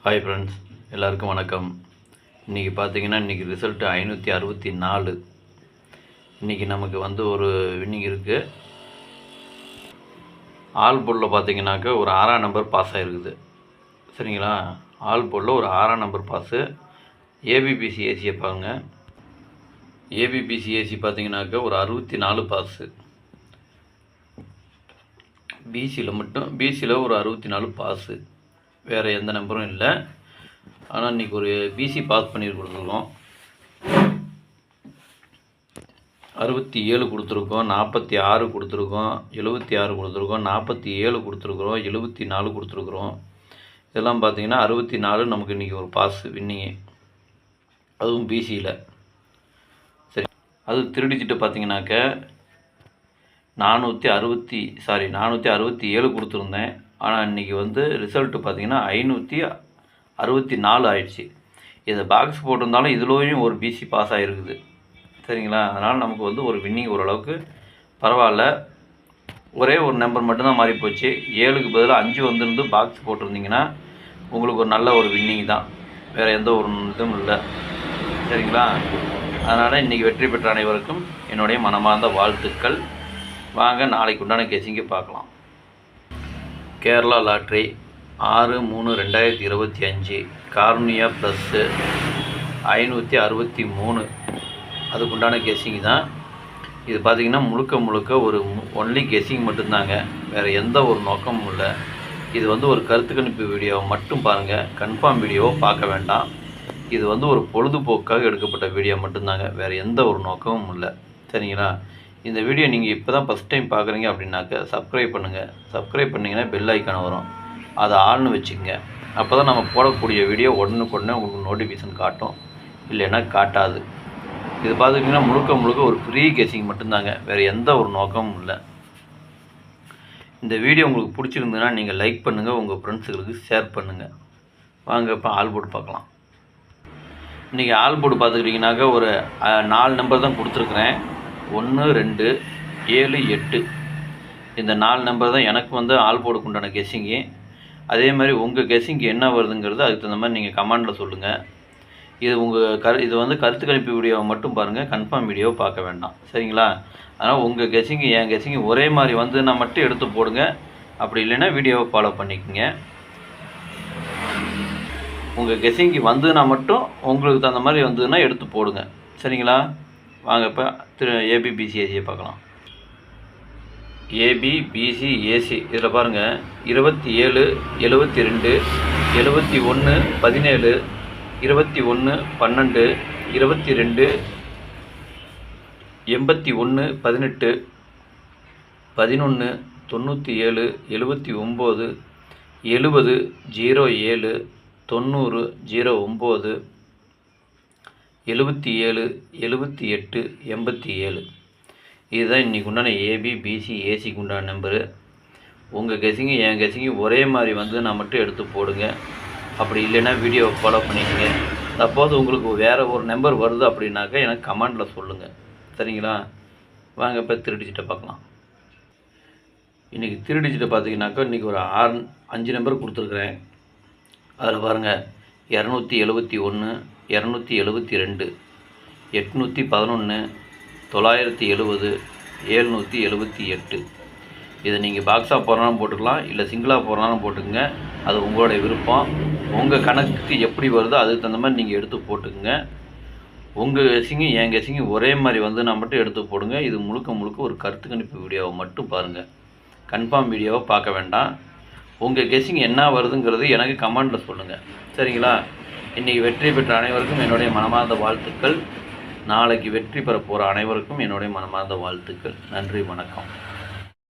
Hi friends, எல்லாருக்கும் வணக்கம். இன்றைக்கி பார்த்தீங்கன்னா ரிசல்ட்டு 564. இன்றைக்கி நமக்கு ஒரு வின்னிங் இருக்குது. ஆல் போர்டில் பார்த்தீங்கன்னாக்கா ஒரு 6ஆம் நம்பர் பாஸ் ஆகிருக்குது. சரிங்களா? ஆல் போர்டில் ஒரு 6ஆம் நம்பர் பாஸு. ஏபிபிசிஏசியை பாருங்க. ஏபிபிசிஏசி பார்த்தீங்கன்னாக்கா ஒரு 64 பாஸு. பிசியில் ஒரு 64 பாஸு. வேறு எந்த நம்பரும் இல்லை. ஆனால் இன்றைக்கி ஒரு பிசி பாஸ் பண்ணி கொடுத்துருக்கோம். 67 கொடுத்துருக்கோம், 46 கொடுத்துருக்கோம், 76 கொடுத்துருக்கோம், 47 கொடுத்துருக்குறோம், 74 கொடுத்துருக்குறோம். இதெல்லாம் பார்த்தீங்கன்னா 64 நமக்கு இன்றைக்கி ஒரு பாஸ் வின்னிங்கு, அதுவும் பிசியில். சரி, அது திருடிச்சிட்டு பார்த்தீங்கன்னாக்க 467 கொடுத்துருந்தேன். ஆனால் இன்றைக்கி ரிசல்ட்டு பார்த்தீங்கன்னா 564 ஆயிடுச்சு. இதை பாக்ஸ் போட்டிருந்தாலும் இதுலேயும் ஒரு பிசி பாஸ் ஆகிருக்குது. சரிங்களா? அதனால் நமக்கு ஒரு வின்னிங் ஓரளவுக்கு பரவாயில்ல. ஒரே ஒரு நம்பர் மட்டும்தான் மாறி போச்சு. 7க்கு பதிலாக 5 வந்துருந்து பாக்ஸ் போட்டிருந்தீங்கன்னா உங்களுக்கு ஒரு நல்ல ஒரு வின்னிங் தான். வேறு எந்த ஒரு இதுவும் இல்லை. சரிங்களா? அதனால் இன்றைக்கி வெற்றி பெற்ற அனைவருக்கும் என்னுடைய மனமார்ந்த வாழ்த்துக்கள். வாங்க நாளைக்கு உண்டான கெஸிங்கை பார்க்கலாம். Kerala lottery 6/3/2025 cornea plus 563. அதுக்குண்டான கெஸிங் தான் இது. பார்த்திங்கன்னா முழுக்க ஒரு ஒன்லி கெஸிங் மட்டும்தாங்க. வேறு எந்த ஒரு நோக்கமும் இல்லை. இது ஒரு கருத்து கணிப்பு வீடியோவை மட்டும் பாருங்கள். கன்ஃபார்ம் வீடியோவை பார்க்க வேண்டாம். இது ஒரு பொழுதுபோக்காக எடுக்கப்பட்ட வீடியோ மட்டும்தாங்க. வேறு எந்த ஒரு நோக்கமும் இல்லை. சரிங்களா? இந்த வீடியோ நீங்கள் இப்போ தான் ஃபஸ்ட் டைம் பார்க்குறீங்க அப்படின்னாக்க சப்ஸ்கிரைப் பண்ணுங்கள். சப்ஸ்கிரைப் பண்ணிங்கன்னா பெல் ஐக்கான் வரும், அதை ஆள்னு வச்சுக்கோங்க. அப்போ தான் நம்ம போடக்கூடிய வீடியோ உடனுக்குடனே உங்களுக்கு நோட்டிஃபிகேஷன் காட்டும், இல்லைன்னா காட்டாது. இது பார்த்துக்கிட்டிங்கன்னா முழுக்க ஒரு ஃப்ரீ கெஸிங் மட்டும்தாங்க. வேறு எந்த ஒரு நோக்கமும் இல்லை. இந்த வீடியோ உங்களுக்கு பிடிச்சிருந்ததுன்னா நீங்கள் லைக் பண்ணுங்கள், உங்கள் ஃப்ரெண்ட்ஸுகளுக்கு ஷேர் பண்ணுங்கள். வாங்க இப்போ ஆல் போர்டு பார்க்கலாம். இன்றைக்கி ஆல் போர்டு பார்த்துக்கிட்டிங்கனாக்கா ஒரு 4 நம்பர் தான் கொடுத்துருக்குறேன். 1, 2, 7, 8. இந்த 4 நம்பர் தான் எனக்கு ஆல் போர்டுக்கு உண்டான கெஸிங்கு. அதே மாதிரி உங்கள் கெஸிங்கு என்ன வருதுங்கிறது அதுக்கு தகுந்த மாதிரி நீங்கள் கமெண்டில் சொல்லுங்கள். இது உங்கள் கருத்து கணிப்பு வீடியோவை மட்டும் பாருங்கள். கன்ஃபார்ம் வீடியோவை பார்க்க வேண்டாம். சரிங்களா? அதனால் உங்கள் கெஸிங்கு என் கெஸிங்கு ஒரே மாதிரி நான் மட்டும் எடுத்து போடுங்க. அப்படி இல்லைன்னா வீடியோவை ஃபாலோ பண்ணிக்கோங்க. உங்கள் கெஸிங்கு நான் மட்டும் உங்களுக்கு தகுந்த மாதிரி வந்ததுன்னா எடுத்து போடுங்க. சரிங்களா? வாங்க இப்போ ஏபிபிசிஏசியை பார்க்கலாம். ஏபிபிசிஏசி இதில் பாருங்கள். 27, 72, 71, 17, 21, 12, 22, 81, 18, 11, 97, 79, 70, 07, 90, 09, 77, 78, 87. இதுதான் இன்றைக்கி உண்டான ஏபிபிசிஏசிக்கு உண்டான நம்பரு. உங்கள் கெஸிங்கு என் கெஸிங்கு ஒரே மாதிரி நான் மட்டும் எடுத்து போடுங்க. அப்படி இல்லைன்னா வீடியோவை ஃபாலோ பண்ணிக்கோங்க. சப்போஸ் உங்களுக்கு வேறு ஒரு நம்பர் வருது அப்படின்னாக்கா எனக்கு கமெண்டில் சொல்லுங்கள். சரிங்களா? வாங்க இப்போ திருடிச்சிட்டை பார்க்கலாம். இன்றைக்கி திருடிச்சிட்டை பார்த்தீங்கன்னாக்கா இன்றைக்கி ஒரு 5 நம்பர் கொடுத்துருக்குறேன். அதில் பாருங்கள். 271, 272, 811, 970, 778. இதை நீங்கள் பாக்ஸாக போடுறாலும் போட்டுக்கலாம், இல்லை சிங்கிளாக போடுறாலும் போட்டுக்குங்க. அது உங்களுடைய விருப்பம். உங்கள் கணக்குக்கு எப்படி வருதோ அதுக்கு தகுந்த மாதிரி நீங்கள் எடுத்து போட்டுக்குங்க. உங்கள் கெஸிங்கு என் கெஸிங்கு ஒரே மாதிரி நான் மட்டும் எடுத்து போடுங்க. இது முழுக்க ஒரு கருத்து கணிப்பு வீடியோவை மட்டும் பாருங்கள். கன்ஃபார்ம் வீடியோவை பார்க்க வேண்டாம். உங்கள் கெஸிங் என்ன வருதுங்கிறது எனக்கு கமெண்டில் சொல்லுங்கள். சரிங்களா? இன்றைக்கி வெற்றி பெற்ற அனைவருக்கும் என்னுடைய மனமார்ந்த வாழ்த்துக்கள். நாளைக்கு வெற்றி பெற போகிற அனைவருக்கும் என்னுடைய மனமார்ந்த வாழ்த்துக்கள். நன்றி, வணக்கம்.